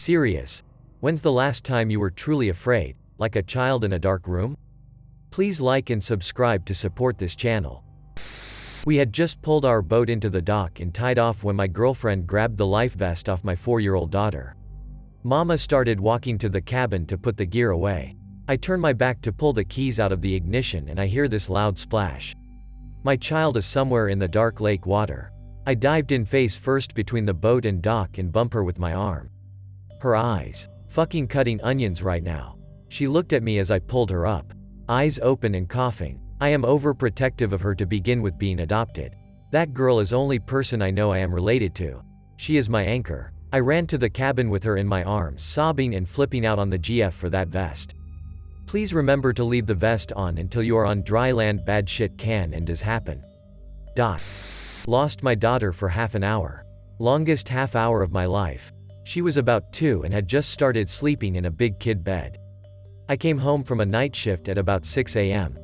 Serious. When's the last time you were truly afraid, like a child in a dark room? Please like and subscribe to support this channel. We had just pulled our boat into the dock and tied off when my girlfriend grabbed the life vest off my 4-year-old daughter. Mama started walking to the cabin to put the gear away. I turn my back to pull the keys out of the ignition and I hear this loud splash. My child is somewhere in the dark lake water. I dived in face first between the boat and dock and bump her with my arm. Her eyes. Fucking cutting onions right now. She looked at me as I pulled her up. Eyes open and coughing. I am overprotective of her to begin with, being adopted. That girl is only person I know I am related to. She is my anchor. I ran to the cabin with her in my arms, sobbing and flipping out on the GF for that vest. Please remember to leave the vest on until you are on dry land. Bad shit can and does happen. Lost my daughter for half an hour. Longest half hour of my life. She was about 2 and had just started sleeping in a big kid bed. I came home from a night shift at about 6 a.m.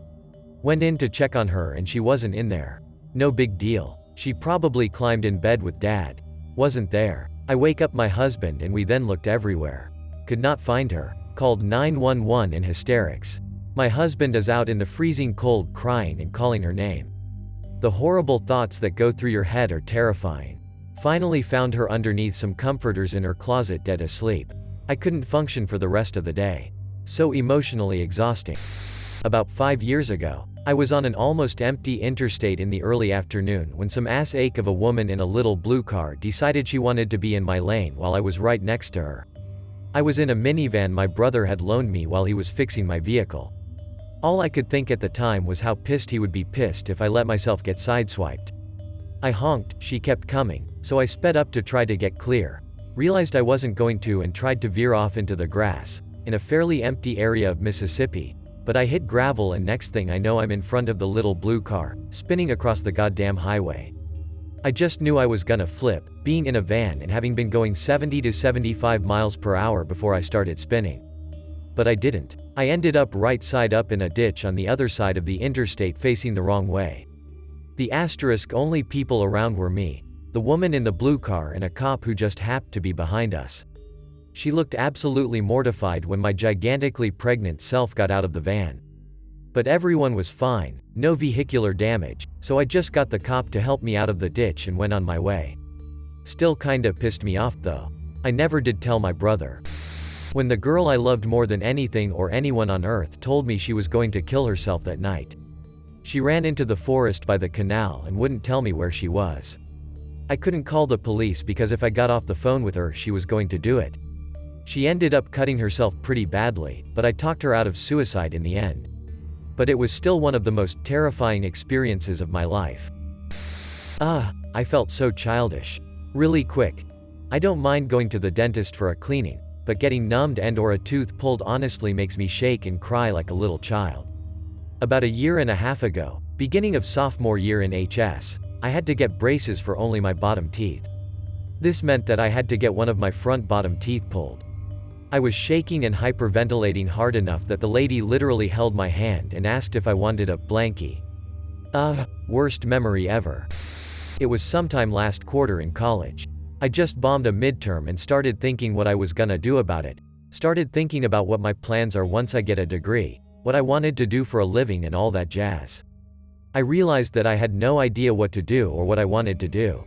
Went in to check on her and she wasn't in there. No big deal. She probably climbed in bed with dad. Wasn't there. I wake up my husband and we then looked everywhere. Could not find her. Called 911 in hysterics. My husband is out in the freezing cold crying and calling her name. The horrible thoughts that go through your head are terrifying. Finally found her underneath some comforters in her closet, dead asleep. I couldn't function for the rest of the day. So emotionally exhausting. About 5 years ago, I was on an almost empty interstate in the early afternoon when some ass ache of a woman in a little blue car decided she wanted to be in my lane while I was right next to her. I was in a minivan my brother had loaned me while he was fixing my vehicle. All I could think at the time was how pissed he would be pissed if I let myself get sideswiped. I honked, she kept coming, so I sped up to try to get clear. Realized I wasn't going to and tried to veer off into the grass, in a fairly empty area of Mississippi, but I hit gravel and next thing I know I'm in front of the little blue car, spinning across the goddamn highway. I just knew I was gonna flip, being in a van and having been going 70 to 75 miles per hour before I started spinning. But I didn't. I ended up right side up in a ditch on the other side of the interstate facing the wrong way. The asterisk only people around were me, the woman in the blue car and a cop who just happened to be behind us. She looked absolutely mortified when my gigantically pregnant self got out of the van. But everyone was fine, no vehicular damage, so I just got the cop to help me out of the ditch and went on my way. Still kinda pissed me off though. I never did tell my brother. When the girl I loved more than anything or anyone on earth told me she was going to kill herself that night. She ran into the forest by the canal and wouldn't tell me where she was. I couldn't call the police because if I got off the phone with her she was going to do it. She ended up cutting herself pretty badly, but I talked her out of suicide in the end. But it was still one of the most terrifying experiences of my life. I felt so childish. Really quick. I don't mind going to the dentist for a cleaning, but getting numbed and or a tooth pulled honestly makes me shake and cry like a little child. About a year and a half ago, beginning of sophomore year in HS, I had to get braces for only my bottom teeth. This meant that I had to get one of my front bottom teeth pulled. I was shaking and hyperventilating hard enough that the lady literally held my hand and asked if I wanted a blankie. Worst memory ever. It was sometime last quarter in college. I just bombed a midterm and started thinking what I was gonna do about it. Started thinking about what my plans are once I get a degree, what I wanted to do for a living and all that jazz. I realized that I had no idea what to do or what I wanted to do.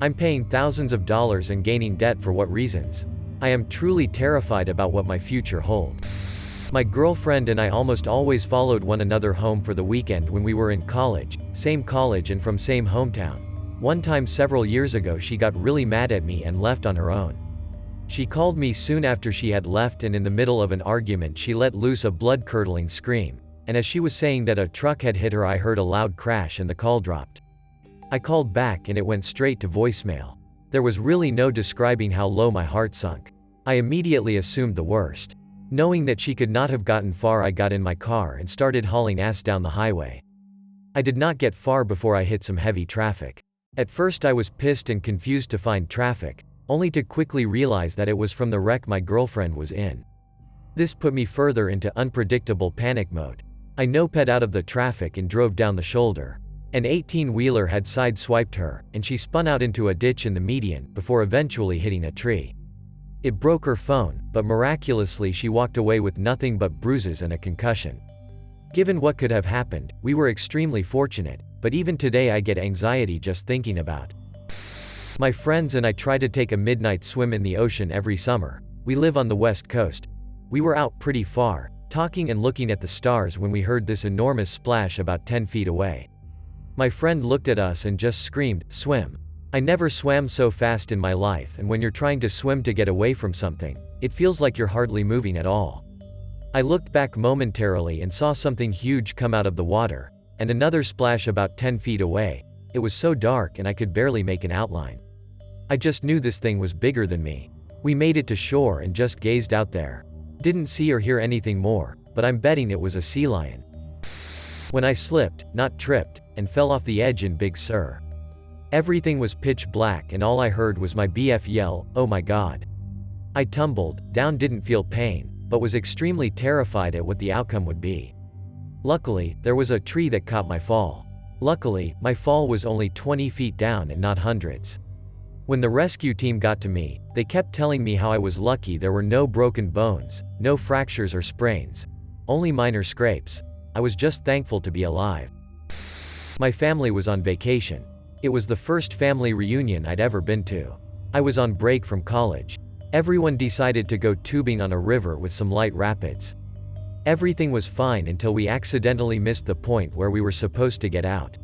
I'm paying thousands of dollars and gaining debt for what reasons? I am truly terrified about what my future holds. My girlfriend and I almost always followed one another home for the weekend when we were in college, same college and from same hometown. One time several years ago she got really mad at me and left on her own. She called me soon after she had left and in the middle of an argument she let loose a blood-curdling scream, and as she was saying that a truck had hit her I heard a loud crash and the call dropped. I called back and it went straight to voicemail. There was really no describing how low my heart sunk. I immediately assumed the worst. Knowing that she could not have gotten far I got in my car and started hauling ass down the highway. I did not get far before I hit some heavy traffic. At first I was pissed and confused to find traffic, only to quickly realize that it was from the wreck my girlfriend was in. This put me further into unpredictable panic mode. I noped out of the traffic and drove down the shoulder. An 18-wheeler had side-swiped her, and she spun out into a ditch in the median, before eventually hitting a tree. It broke her phone, but miraculously she walked away with nothing but bruises and a concussion. Given what could have happened, we were extremely fortunate, but even today I get anxiety just thinking about. My friends and I try to take a midnight swim in the ocean every summer. We live on the west coast. We were out pretty far, talking and looking at the stars when we heard this enormous splash about 10 feet away. My friend looked at us and just screamed, "Swim." I never swam so fast in my life, and when you're trying to swim to get away from something, it feels like you're hardly moving at all. I looked back momentarily and saw something huge come out of the water, and another splash about 10 feet away. It was so dark and I could barely make an outline. I just knew this thing was bigger than me. We made it to shore and just gazed out there. Didn't see or hear anything more, but I'm betting it was a sea lion. When I slipped, not tripped, and fell off the edge in Big Sur. Everything was pitch black and all I heard was my BF yell, "Oh my God." I tumbled down, didn't feel pain, but was extremely terrified at what the outcome would be. Luckily, there was a tree that caught my fall. Luckily, my fall was only 20 feet down and not hundreds. When the rescue team got to me, they kept telling me how I was lucky there were no broken bones, no fractures or sprains. Only minor scrapes. I was just thankful to be alive. My family was on vacation. It was the first family reunion I'd ever been to. I was on break from college. Everyone decided to go tubing on a river with some light rapids. Everything was fine until we accidentally missed the point where we were supposed to get out.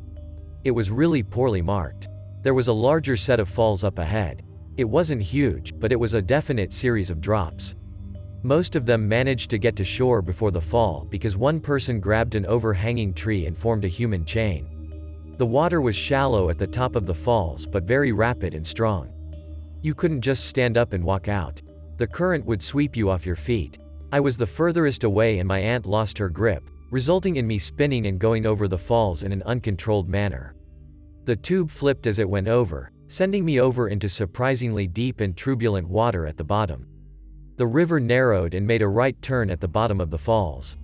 It was really poorly marked. There was a larger set of falls up ahead. It wasn't huge, but it was a definite series of drops. Most of them managed to get to shore before the fall because one person grabbed an overhanging tree and formed a human chain. The water was shallow at the top of the falls but very rapid and strong. You couldn't just stand up and walk out. The current would sweep you off your feet. I was the furthest away and my aunt lost her grip, resulting in me spinning and going over the falls in an uncontrolled manner. The tube flipped as it went over, sending me over into surprisingly deep and turbulent water at the bottom. The river narrowed and made a right turn at the bottom of the falls.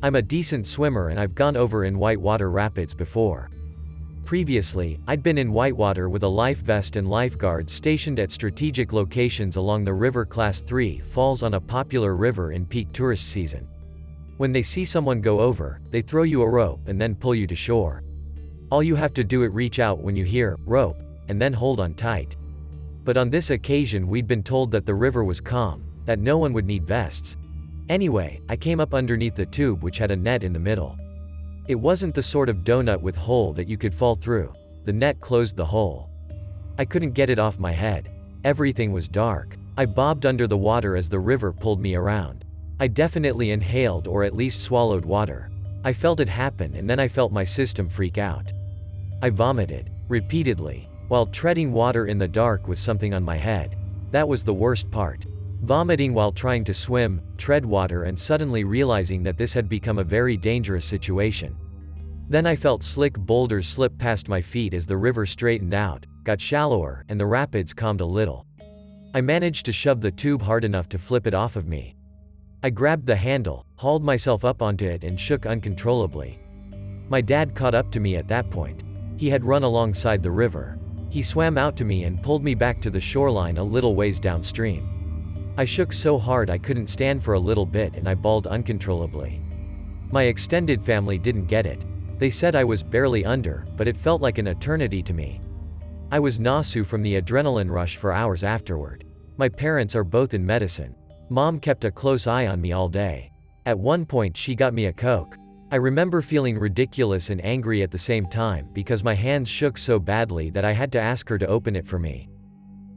I'm a decent swimmer and I've gone over in whitewater rapids before. Previously, I'd been in whitewater with a life vest and lifeguards stationed at strategic locations along the river. Class 3 falls on a popular river in peak tourist season. When they see someone go over, they throw you a rope and then pull you to shore. All you have to do is reach out when you hear rope, and then hold on tight. But on this occasion we'd been told that the river was calm, that no one would need vests. Anyway, I came up underneath the tube which had a net in the middle. It wasn't the sort of donut with hole that you could fall through. The net closed the hole. I couldn't get it off my head. Everything was dark. I bobbed under the water as the river pulled me around. I definitely inhaled or at least swallowed water. I felt it happen and then I felt my system freak out. I vomited repeatedly while treading water in the dark with something on my head. That was the worst part. Vomiting while trying to swim, tread water and suddenly realizing that this had become a very dangerous situation. Then I felt slick boulders slip past my feet as the river straightened out, got shallower, and the rapids calmed a little. I managed to shove the tube hard enough to flip it off of me. I grabbed the handle, hauled myself up onto it and shook uncontrollably. My dad caught up to me at that point. He had run alongside the river. He swam out to me and pulled me back to the shoreline a little ways downstream. I shook so hard I couldn't stand for a little bit and I bawled uncontrollably. My extended family didn't get it. They said I was barely under, but it felt like an eternity to me. I was nauseous from the adrenaline rush for hours afterward. My parents are both in medicine. Mom kept a close eye on me all day. At one point she got me a Coke. I remember feeling ridiculous and angry at the same time because my hands shook so badly that I had to ask her to open it for me.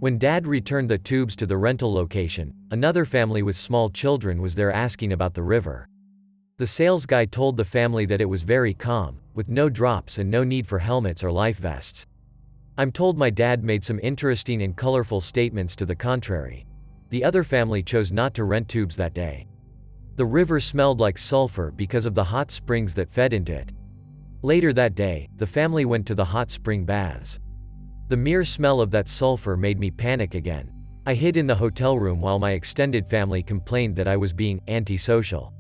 When Dad returned the tubes to the rental location, another family with small children was there asking about the river. The sales guy told the family that it was very calm, with no drops and no need for helmets or life vests. I'm told my dad made some interesting and colorful statements to the contrary. The other family chose not to rent tubes that day. The river smelled like sulfur because of the hot springs that fed into it. Later that day, the family went to the hot spring baths. The mere smell of that sulfur made me panic again. I hid in the hotel room while my extended family complained that I was being antisocial.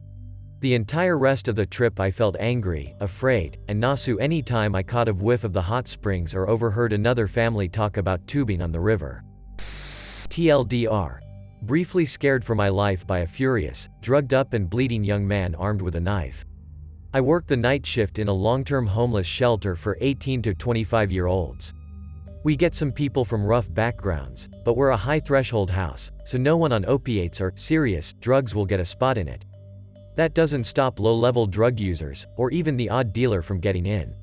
The entire rest of the trip I felt angry, afraid, and nauseous any time I caught a whiff of the hot springs or overheard another family talk about tubing on the river. TLDR. briefly scared for my life by a furious, drugged-up and bleeding young man armed with a knife. I work the night shift in a long-term homeless shelter for 18 to 25-year-olds. We get some people from rough backgrounds, but we're a high-threshold house, so no one on opiates or serious drugs will get a spot in it. That doesn't stop low-level drug users, or even the odd dealer from getting in.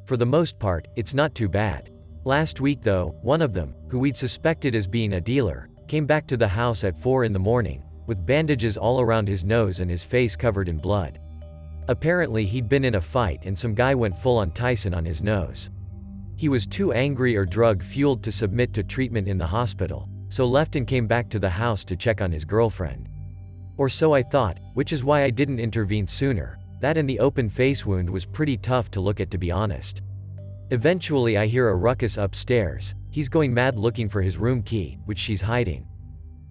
For the most part, it's not too bad. Last week though, one of them, who we'd suspected as being a dealer, came back to the house at 4 in the morning, with bandages all around his nose and his face covered in blood. Apparently he'd been in a fight and some guy went full-on Tyson on his nose. He was too angry or drug-fueled to submit to treatment in the hospital, so left and came back to the house to check on his girlfriend. Or so I thought, which is why I didn't intervene sooner. That and the open face wound was pretty tough to look at, to be honest. Eventually I hear a ruckus upstairs. He's going mad looking for his room key, which she's hiding.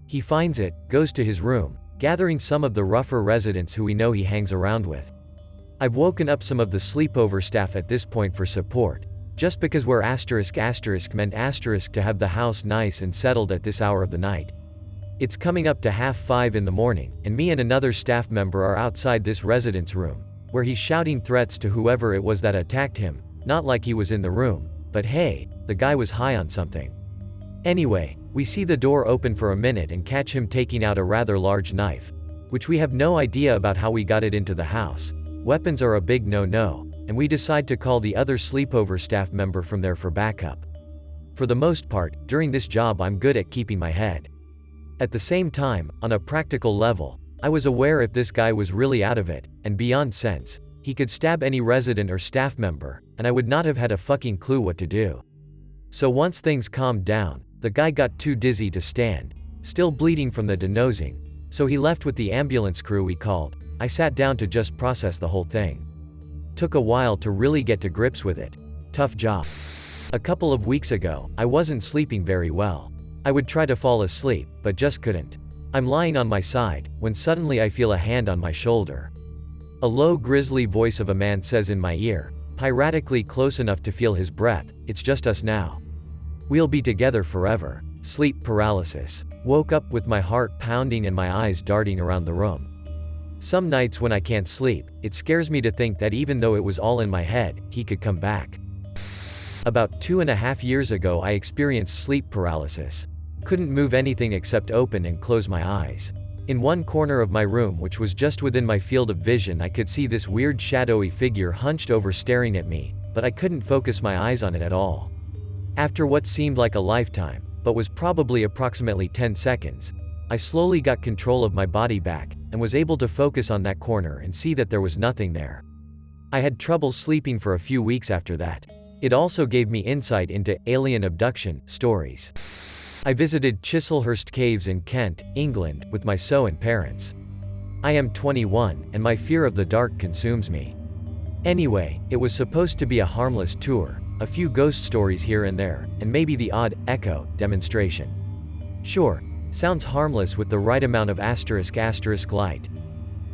He finds it, goes to his room, gathering some of the rougher residents who we know he hangs around with. I've woken up some of the sleepover staff at this point for support, just because we're meant to have the house nice and settled at this hour of the night. It's coming up to 4:30 in the morning, and me and another staff member are outside this resident's room, where he's shouting threats to whoever it was that attacked him, not like he was in the room, but hey, the guy was high on something. Anyway, we see the door open for a minute and catch him taking out a rather large knife, which we have no idea about how we got it into the house. Weapons are a big no-no, and we decide to call the other sleepover staff member from there for backup. For the most part, during this job I'm good at keeping my head. At the same time, on a practical level, I was aware if this guy was really out of it, and beyond sense, he could stab any resident or staff member, and I would not have had a fucking clue what to do. So once things calmed down, the guy got too dizzy to stand, still bleeding from the denosing, so he left with the ambulance crew we called. I sat down to just process the whole thing. Took a while to really get to grips with it. Tough job. A couple of weeks ago, I wasn't sleeping very well. I would try to fall asleep, but just couldn't. I'm lying on my side, when suddenly I feel a hand on my shoulder. A low grisly voice of a man says in my ear, piratically close enough to feel his breath, "It's just us now. We'll be together forever." Sleep paralysis. Woke up with my heart pounding and my eyes darting around the room. Some nights when I can't sleep, it scares me to think that even though it was all in my head, he could come back. About 2.5 years ago I experienced sleep paralysis. Couldn't move anything except open and close my eyes. In one corner of my room, which was just within my field of vision, I could see this weird shadowy figure hunched over staring at me, but I couldn't focus my eyes on it at all. After what seemed like a lifetime, but was probably approximately 10 seconds, I slowly got control of my body back, and was able to focus on that corner and see that there was nothing there. I had trouble sleeping for a few weeks after that. It also gave me insight into alien abduction stories. I visited Chislehurst Caves in Kent, England, with my and parents. I am 21, and my fear of the dark consumes me. Anyway, it was supposed to be a harmless tour, a few ghost stories here and there, and maybe the odd echo demonstration. Sure, sounds harmless with the right amount of *** light.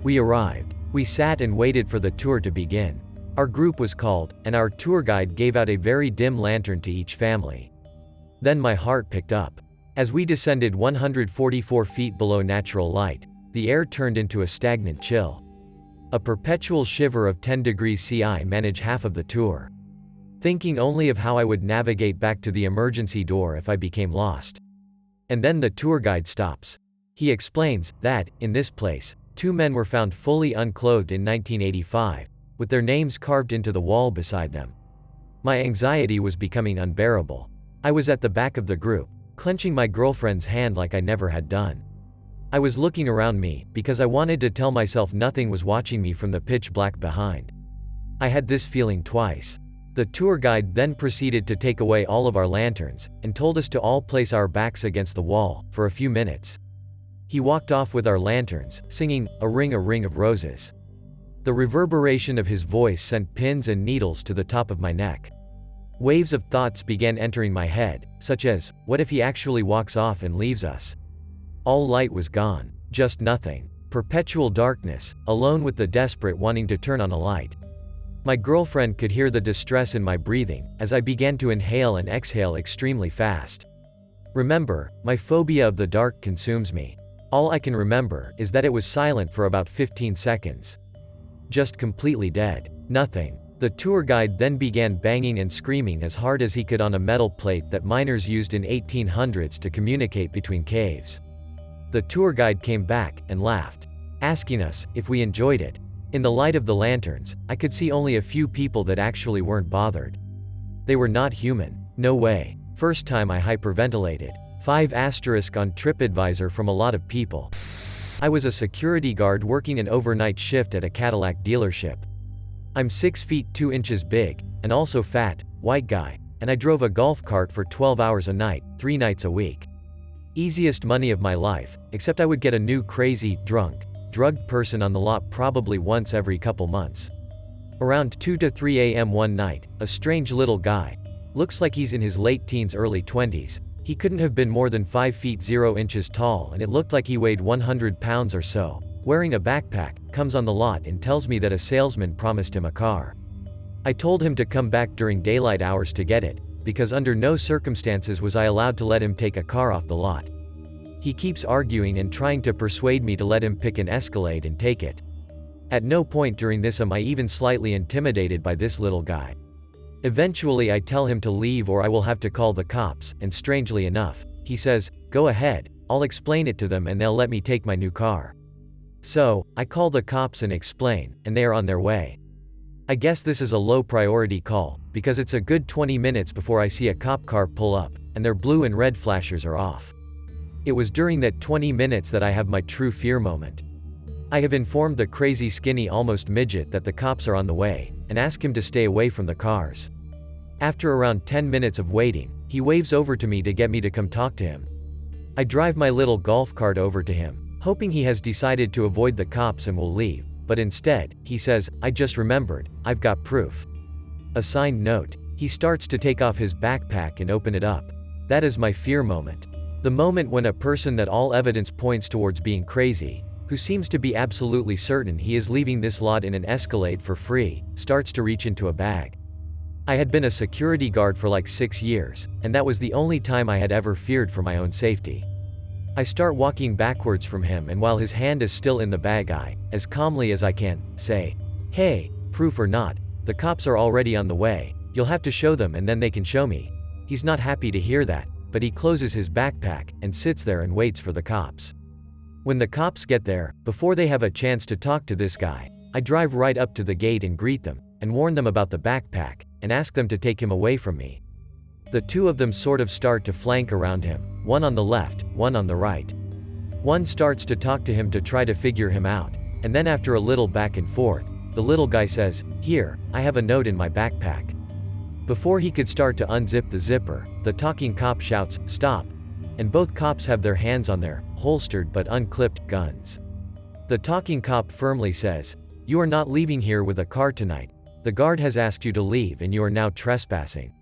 We arrived. We sat and waited for the tour to begin. Our group was called, and our tour guide gave out a very dim lantern to each family. Then my heart picked up. As we descended 144 feet below natural light, the air turned into a stagnant chill. A perpetual shiver of 10 degrees C. managed half of the tour. Thinking only of how I would navigate back to the emergency door if I became lost. And then the tour guide stops. He explains that, in this place, 2 men were found fully unclothed in 1985, with their names carved into the wall beside them. My anxiety was becoming unbearable. I was at the back of the group, clenching my girlfriend's hand like I never had done. I was looking around me, because I wanted to tell myself nothing was watching me from the pitch black behind. I had this feeling twice. The tour guide then proceeded to take away all of our lanterns, and told us to all place our backs against the wall, for a few minutes. He walked off with our lanterns, singing, a ring of roses. The reverberation of his voice sent pins and needles to the top of my neck. Waves of thoughts began entering my head, such as, what if he actually walks off and leaves us? All light was gone. Just nothing. Perpetual darkness, alone with the desperate wanting to turn on a light. My girlfriend could hear the distress in my breathing, as I began to inhale and exhale extremely fast. Remember, my phobia of the dark consumes me. All I can remember is that it was silent for about 15 seconds. Just completely dead. Nothing. The tour guide then began banging and screaming as hard as he could on a metal plate that miners used in 1800s to communicate between caves. The tour guide came back and laughed, asking us if we enjoyed it. In the light of the lanterns, I could see only a few people that actually weren't bothered. They were not human. No way. First time I hyperventilated. 5 asterisk on TripAdvisor from a lot of people. I was a security guard working an overnight shift at a Cadillac dealership. I'm 6 feet 2 inches big, and also fat, white guy, and I drove a golf cart for 12 hours a night, 3 nights a week. Easiest money of my life, except I would get a new crazy, drunk, drugged person on the lot probably once every couple months. Around 2 to 3 a.m. one night, a strange little guy. Looks like he's in his late teens, early 20s. He couldn't have been more than 5 feet 0 inches tall, and it looked like he weighed 100 pounds or so. Wearing a backpack, comes on the lot and tells me that a salesman promised him a car. I told him to come back during daylight hours to get it, because under no circumstances was I allowed to let him take a car off the lot. He keeps arguing and trying to persuade me to let him pick an Escalade and take it. At no point during this am I even slightly intimidated by this little guy. Eventually I tell him to leave or I will have to call the cops, and strangely enough, he says, "Go ahead, I'll explain it to them and they'll let me take my new car." So, I call the cops and explain, and they are on their way. I guess this is a low priority call, because it's a good 20 minutes before I see a cop car pull up, and their blue and red flashers are off. It was during that 20 minutes that I have my true fear moment. I have informed the crazy skinny almost midget that the cops are on the way, and ask him to stay away from the cars. After around 10 minutes of waiting, he waves over to me to get me to come talk to him. I drive my little golf cart over to him, hoping he has decided to avoid the cops and will leave, but instead, he says, "I just remembered, I've got proof." A signed note. He starts to take off his backpack and open it up. That is my fear moment. The moment when a person that all evidence points towards being crazy, who seems to be absolutely certain he is leaving this lot in an Escalade for free, starts to reach into a bag. I had been a security guard for like 6 years, and that was the only time I had ever feared for my own safety. I start walking backwards from him, and while his hand is still in the bag, I, as calmly as I can, say, "Hey, proof or not, the cops are already on the way, you'll have to show them and then they can show me." He's not happy to hear that, but he closes his backpack, and sits there and waits for the cops. When the cops get there, before they have a chance to talk to this guy, I drive right up to the gate and greet them, and warn them about the backpack, and ask them to take him away from me. The two of them sort of start to flank around him, one on the left, one on the right. One starts to talk to him to try to figure him out, and then after a little back and forth, the little guy says, "Here, I have a note in my backpack." Before he could start to unzip the zipper, the talking cop shouts, "Stop!" And both cops have their hands on their holstered but unclipped guns. The talking cop firmly says, "You are not leaving here with a car tonight. The guard has asked you to leave and you are now trespassing.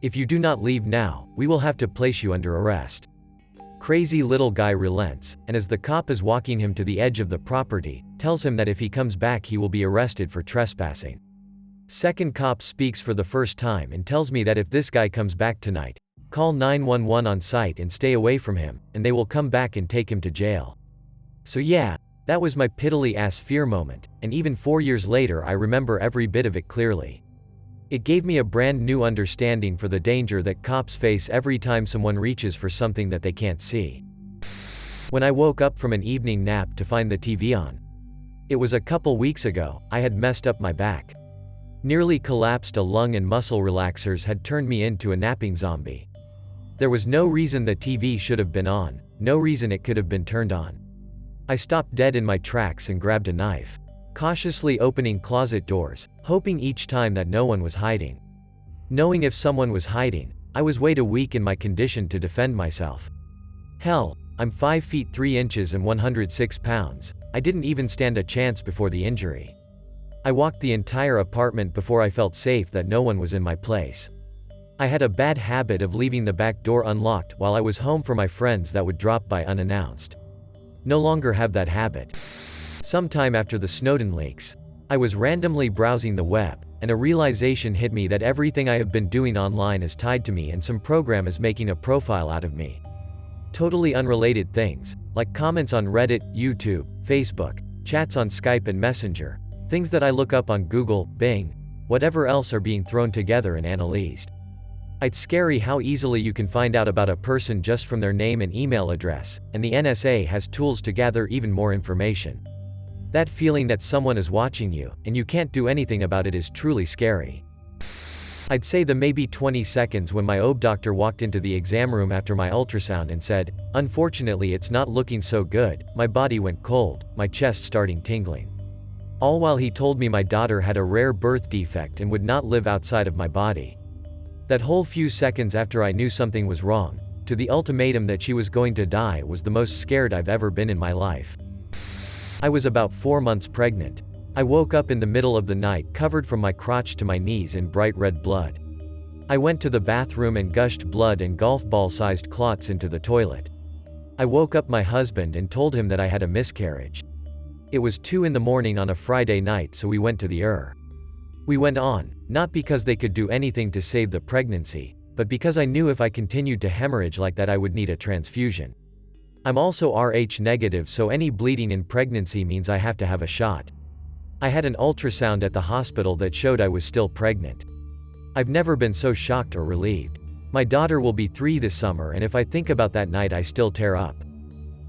If you do not leave now, we will have to place you under arrest." Crazy little guy relents, and as the cop is walking him to the edge of the property, tells him that if he comes back he will be arrested for trespassing. Second cop speaks for the first time and tells me that if this guy comes back tonight, call 911 on site and stay away from him, and they will come back and take him to jail. So yeah, that was my piddly ass fear moment, and even 4 years later I remember every bit of it clearly. It gave me a brand new understanding for the danger that cops face every time someone reaches for something that they can't see. When I woke up from an evening nap to find the TV on. It was a couple weeks ago, I had messed up my back. Nearly collapsed, a lung and muscle relaxers had turned me into a napping zombie. There was no reason the TV should have been on, no reason it could have been turned on. I stopped dead in my tracks and grabbed a knife, cautiously opening closet doors, hoping each time that no one was hiding. Knowing if someone was hiding, I was way too weak in my condition to defend myself. Hell, I'm 5 feet 3 inches and 106 pounds, I didn't even stand a chance before the injury. I walked the entire apartment before I felt safe that no one was in my place. I had a bad habit of leaving the back door unlocked while I was home for my friends that would drop by unannounced. No longer have that habit. Sometime after the Snowden leaks. I was randomly browsing the web, and a realization hit me that everything I have been doing online is tied to me and some program is making a profile out of me. Totally unrelated things, like comments on Reddit, YouTube, Facebook, chats on Skype and Messenger, things that I look up on Google, Bing, whatever else are being thrown together and analyzed. It's scary how easily you can find out about a person just from their name and email address, and the NSA has tools to gather even more information. That feeling that someone is watching you, and you can't do anything about it is truly scary. I'd say the maybe 20 seconds when my OB doctor walked into the exam room after my ultrasound and said, "Unfortunately it's not looking so good," my body went cold, my chest starting tingling. All while he told me my daughter had a rare birth defect and would not live outside of my body. That whole few seconds after I knew something was wrong, to the ultimatum that she was going to die, was the most scared I've ever been in my life. I was about 4 months pregnant. I woke up in the middle of the night covered from my crotch to my knees in bright red blood. I went to the bathroom and gushed blood and golf ball-sized clots into the toilet. I woke up my husband and told him that I had a miscarriage. It was 2 in the morning on a Friday night, so we went to the ER. We went on, not because they could do anything to save the pregnancy, but because I knew if I continued to hemorrhage like that I would need a transfusion. I'm also Rh negative, so any bleeding in pregnancy means I have to have a shot. I had an ultrasound at the hospital that showed I was still pregnant. I've never been so shocked or relieved. My daughter will be 3 this summer, and if I think about that night I still tear up.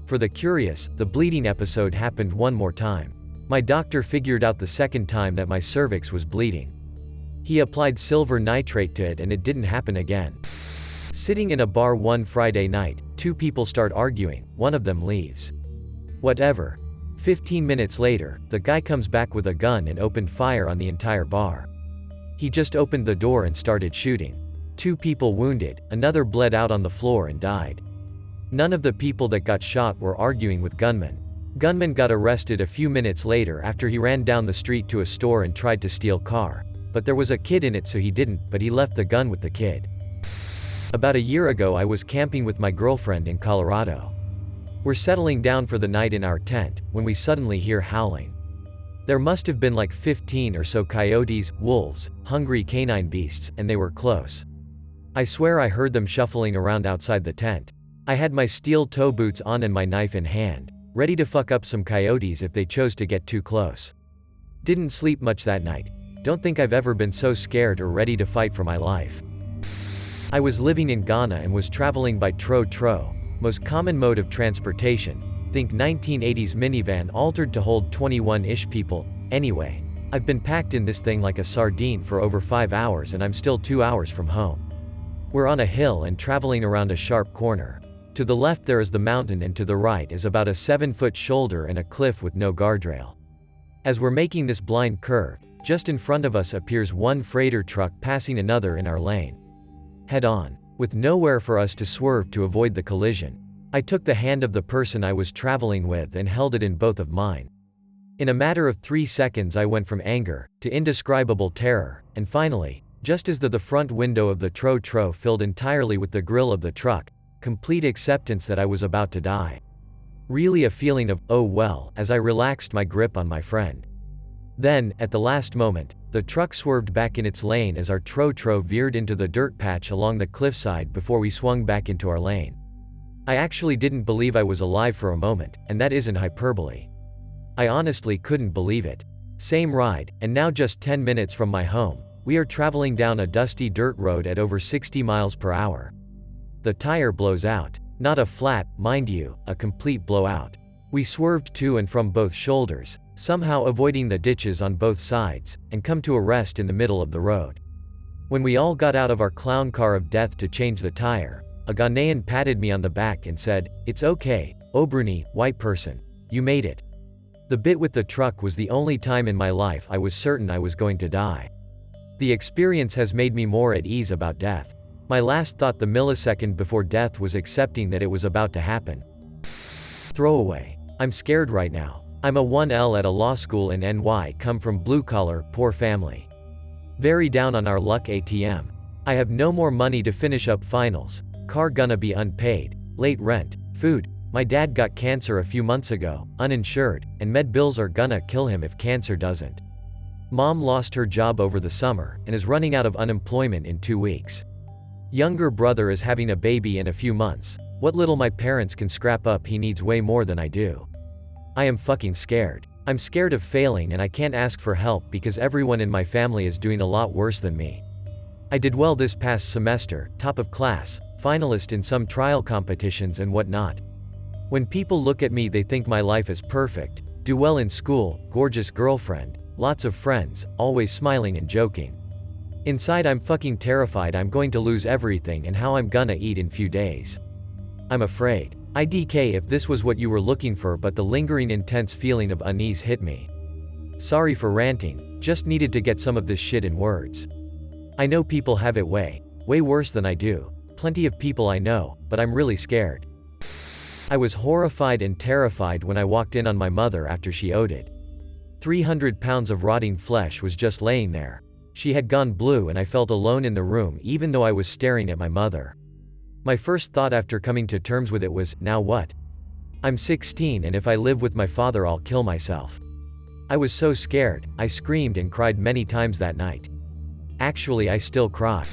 For the curious, the bleeding episode happened one more time. My doctor figured out the second time that my cervix was bleeding. He applied silver nitrate to it and it didn't happen again. Sitting in a bar one Friday night, 2 people start arguing, one of them leaves. Whatever. 15 minutes later, the guy comes back with a gun and opened fire on the entire bar. He just opened the door and started shooting. 2 people wounded, another bled out on the floor and died. None of the people that got shot were arguing with gunmen. Gunman got arrested a few minutes later after he ran down the street to a store and tried to steal car. But there was a kid in it, so he didn't, but he left the gun with the kid. About a year ago I was camping with my girlfriend in Colorado. We're settling down for the night in our tent, when we suddenly hear howling. There must have been like 15 or so coyotes, wolves, hungry canine beasts, and they were close. I swear I heard them shuffling around outside the tent. I had my steel toe boots on and my knife in hand, ready to fuck up some coyotes if they chose to get too close. Didn't sleep much that night. Don't think I've ever been so scared or ready to fight for my life. I was living in Ghana and was traveling by tro-tro, most common mode of transportation. Think 1980s minivan altered to hold 21-ish people. Anyway, I've been packed in this thing like a sardine for over 5 hours and I'm still 2 hours from home. We're on a hill and traveling around a sharp corner. To the left there is the mountain and to the right is about a 7-foot shoulder and a cliff with no guardrail. As we're making this blind curve, just in front of us appears one freighter truck passing another in our lane. Head on, with nowhere for us to swerve to avoid the collision. I took the hand of the person I was traveling with and held it in both of mine. In a matter of 3 seconds I went from anger to indescribable terror, and finally, just as the front window of the tro-tro filled entirely with the grill of the truck, complete acceptance that I was about to die. Really a feeling of, oh well, as I relaxed my grip on my friend. Then, at the last moment, the truck swerved back in its lane as our tro-tro veered into the dirt patch along the cliffside before we swung back into our lane. I actually didn't believe I was alive for a moment, and that isn't hyperbole. I honestly couldn't believe it. Same ride, and now just 10 minutes from my home, we are traveling down a dusty dirt road at over 60 miles per hour. The tire blows out. Not a flat, mind you, a complete blowout. We swerved to and from both shoulders, somehow avoiding the ditches on both sides, and come to a rest in the middle of the road. When we all got out of our clown car of death to change the tire, a Ghanaian patted me on the back and said, "It's okay, Obruni, white person. You made it." The bit with the truck was the only time in my life I was certain I was going to die. The experience has made me more at ease about death. My last thought the millisecond before death was accepting that it was about to happen. Throwaway. I'm scared right now. I'm a 1L at a law school in NY, come from blue-collar, poor family. Very down on our luck ATM. I have no more money to finish up finals, car gonna be unpaid, late rent, food. My dad got cancer a few months ago, uninsured, and med bills are gonna kill him if cancer doesn't. Mom lost her job over the summer, and is running out of unemployment in 2 weeks. Younger brother is having a baby in a few months. What little my parents can scrap up he needs way more than I do. I am fucking scared. I'm scared of failing and I can't ask for help because everyone in my family is doing a lot worse than me. I did well this past semester, top of class, finalist in some trial competitions and whatnot. When people look at me they think my life is perfect, do well in school, gorgeous girlfriend, lots of friends, always smiling and joking. Inside I'm fucking terrified I'm going to lose everything and how I'm gonna eat in few days. I'm afraid. IDK if this was what you were looking for but the lingering intense feeling of unease hit me. Sorry for ranting, just needed to get some of this shit in words. I know people have it way worse than I do. Plenty of people I know, but I'm really scared. I was horrified and terrified when I walked in on my mother after she OD'd. 300 pounds of rotting flesh was just laying there. She had gone blue and I felt alone in the room even though I was staring at my mother. My first thought after coming to terms with it was, now what? I'm 16 and if I live with my father I'll kill myself. I was so scared, I screamed and cried many times that night. Actually I still cry.